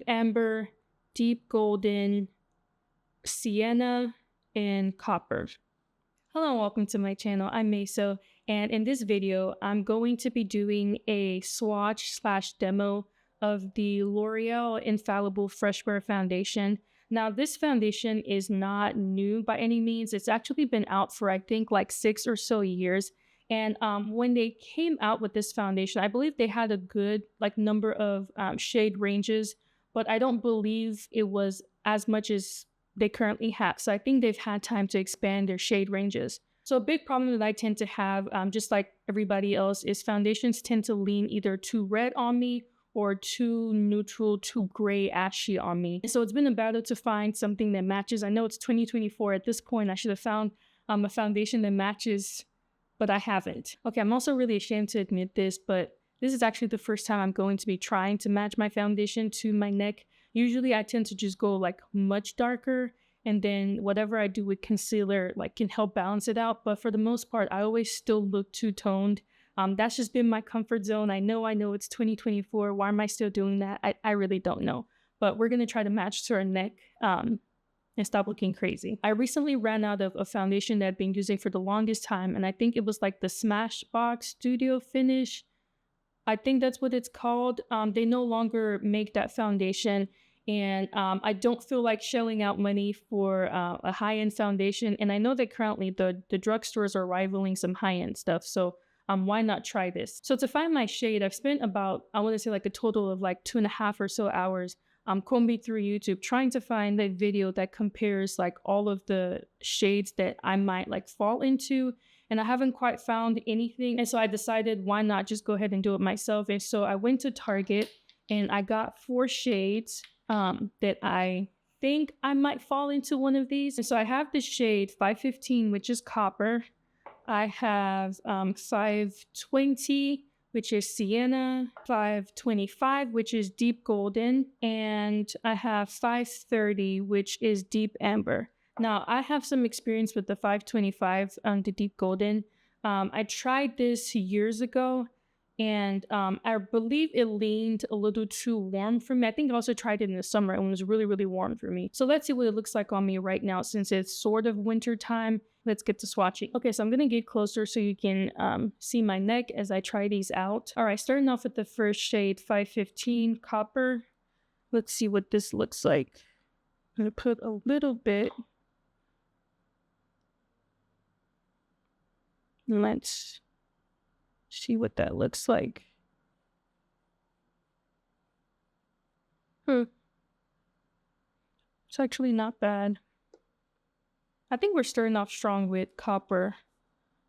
amber, deep golden, sienna, and copper. Hello and welcome to my channel. I'm Meso, and in this video, I'm going to be doing a swatch/demo of the L'Oreal Infallible Fresh Wear Foundation. Now, this foundation is not new by any means. It's actually been out for, I think, like 6 or so years. And when they came out with this foundation, I believe they had a good number of shade ranges, but I don't believe it was as much as they currently have. So I think they've had time to expand their shade ranges. So a big problem that I tend to have, just like everybody else, is foundations tend to lean either too red on me or too neutral, too gray, ashy on me. So it's been a battle to find something that matches. I know it's 2024 at this point. I should have found a foundation that matches, but I haven't. Okay, I'm also really ashamed to admit this, but this is actually the first time I'm going to be trying to match my foundation to my neck. Usually I tend to just go like much darker, and then whatever I do with concealer can help balance it out. But for the most part, I always still look two-toned. That's just been my comfort zone. I know it's 2024. Why am I still doing that? I really don't know. But we're gonna try to match to our neck and stop looking crazy. I recently ran out of a foundation that I've been using for the longest time, and I think it was like the Smashbox Studio Finish. I think that's what it's called. They no longer make that foundation, and I don't feel like shelling out money for a high-end foundation. And I know that currently the drugstores are rivaling some high-end stuff, so why not try this? So to find my shade, I've spent about, I want to say like a total of like 2.5 or so hours combing through YouTube trying to find a video that compares like all of the shades that I might fall into, and I haven't quite found anything. And so I decided, why not just go ahead and do it myself? And so I went to Target and I got 4 shades that I think I might fall into one of these. And so I have the shade 515, which is copper. I have 520, which is sienna, 525, which is deep golden, and I have 530, which is deep amber. Now, I have some experience with the 525, the deep golden. I tried this years ago, and I believe it leaned a little too warm for me. I think I also tried it in the summer, and it was really, really warm for me. So let's see what it looks like on me right now, since it's sort of winter time. Let's get to swatching. Okay, so I'm gonna get closer so you can see my neck as I try these out. All right, starting off with the first shade, 515 copper. Let's see what this looks like. I'm gonna put a little bit. Let's see what that looks like. It's actually not bad. I think we're starting off strong with copper. I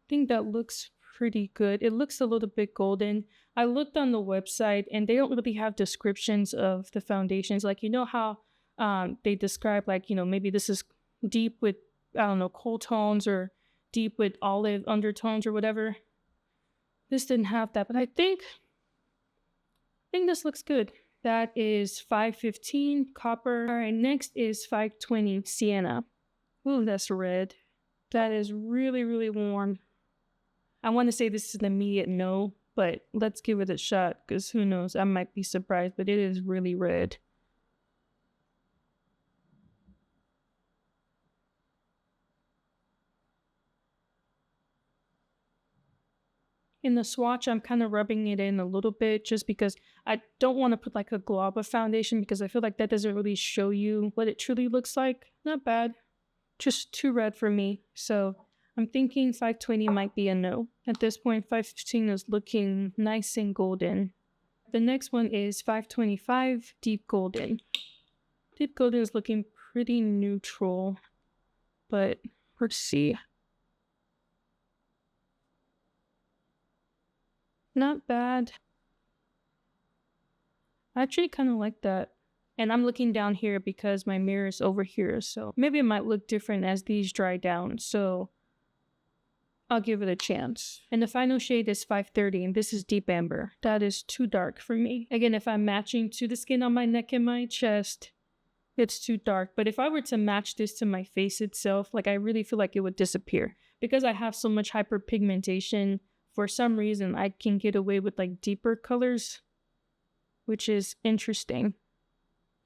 think that looks pretty good. It looks a little bit golden. I looked on the website and they don't really have descriptions of the foundations. Like, you know how they describe maybe this is deep with, I don't know, cool tones or deep with olive undertones or whatever. This didn't have that, but I think this looks good. That is 515 copper. All right, next is 520 sienna. Ooh, that's red. That is really, really warm. I want to say this is an immediate no, but let's give it a shot, because who knows, I might be surprised, but it is really red. In the swatch, I'm kind of rubbing it in a little bit just because I don't want to put like a glob of foundation, because I feel like that doesn't really show you what it truly looks like. Not bad. Just too red for me. So I'm thinking 520 might be a no. At this point, 515 is looking nice and golden. The next one is 525 deep golden. Deep golden is looking pretty neutral, but let's see. Not bad. I actually kind of like that. And I'm looking down here because my mirror is over here, so maybe it might look different as these dry down, so I'll give it a chance. And the final shade is 530, and this is deep amber. That is too dark for me. Again, if I'm matching to the skin on my neck and my chest, it's too dark. But if I were to match this to my face itself, I really feel like it would disappear. Because I have so much hyperpigmentation, for some reason, I can get away with deeper colors, which is interesting.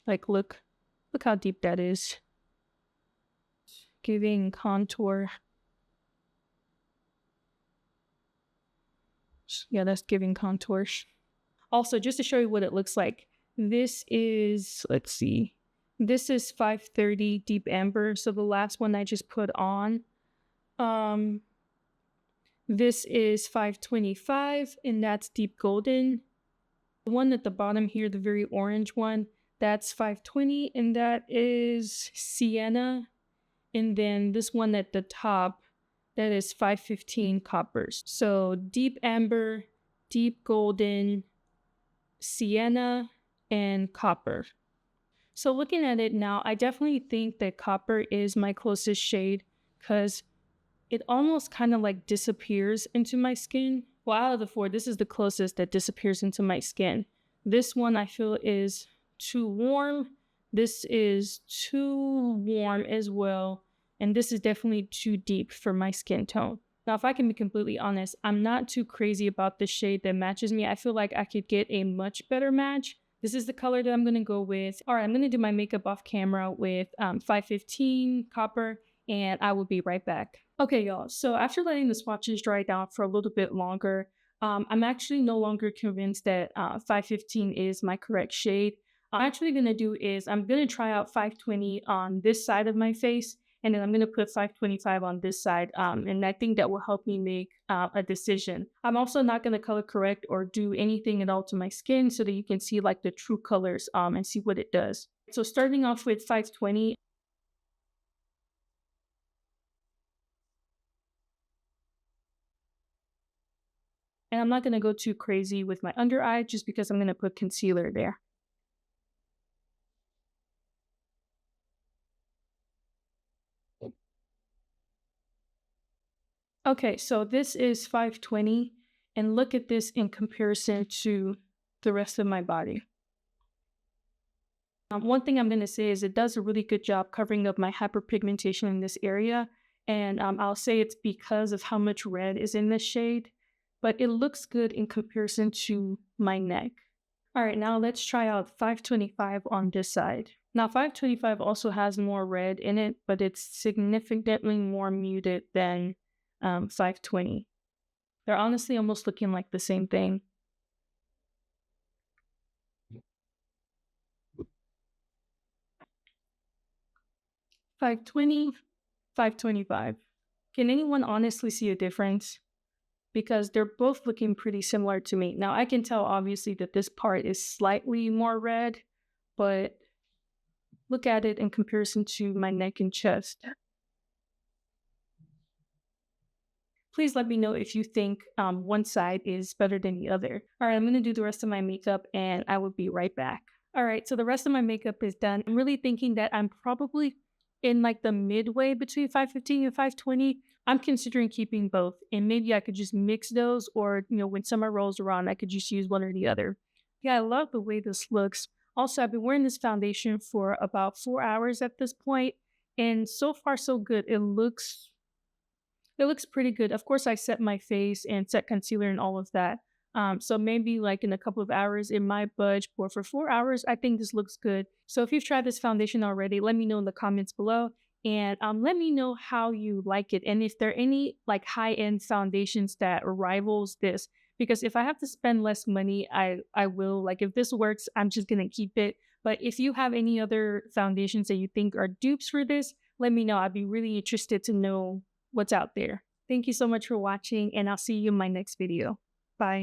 Like, look how deep that is. Giving contour. Yeah, that's giving contour. Also, just to show you what it looks like, this is, let's see, this is 530 Deep Amber. So the last one I just put on. This is 525, and that's Deep Golden. The one at the bottom here, the very orange one, that's 520, and that is Sienna. And then this one at the top, that is 515 coppers. So Deep Amber, Deep Golden, Sienna, and Copper. So looking at it now, I definitely think that Copper is my closest shade because it almost kind of like disappears into my skin. Well, out of the four, this is the closest that disappears into my skin. This one I feel is too warm. This is too warm as well. And this is definitely too deep for my skin tone. Now, if I can be completely honest, I'm not too crazy about the shade that matches me. I feel like I could get a much better match. This is the color that I'm going to go with. All right, I'm going to do my makeup off camera with 515 Copper, and I will be right back. Okay, y'all, so after letting the swatches dry down for a little bit longer, I'm actually no longer convinced that 515 is my correct shade. What I'm actually going to do is I'm going to try out 520 on this side of my face, and then I'm going to put 525 on this side, and I think that will help me make a decision. I'm also not going to color correct or do anything at all to my skin so that you can see like the true colors and see what it does. So starting off with 520, and I'm not going to go too crazy with my under eye just because I'm going to put concealer there. Okay, so this is 520, and look at this in comparison to the rest of my body. One thing I'm going to say is it does a really good job covering up my hyperpigmentation in this area, and I'll say it's because of how much red is in this shade, but it looks good in comparison to my neck. All right, now let's try out 525 on this side. Now 525 also has more red in it, but it's significantly more muted than 520. They're honestly almost looking like the same thing. $520, $525. Can anyone honestly see a difference? Because they're both looking pretty similar to me. Now I can tell obviously that this part is slightly more red, but look at it in comparison to my neck and chest. Please let me know if you think one side is better than the other. All right, I'm going to do the rest of my makeup and I will be right back. All right, so the rest of my makeup is done. I'm really thinking that I'm probably in like the midway between 515 and 520. I'm considering keeping both, and maybe I could just mix those, or when summer rolls around, I could just use one or the other. Yeah, I love the way this looks. Also, I've been wearing this foundation for about 4 hours at this point, and so far so good. It looks pretty good. Of course, I set my face and set concealer and all of that. So maybe like in a couple of hours it might budge, but for 4 hours, I think this looks good. So if you've tried this foundation already, let me know in the comments below, and let me know how you like it and if there are any like high-end foundations that rivals this. Because if I have to spend less money, I will. Like if this works, I'm just gonna keep it. But if you have any other foundations that you think are dupes for this, let me know. I'd be really interested to know what's out there. Thank you so much for watching, and I'll see you in my next video. Bye.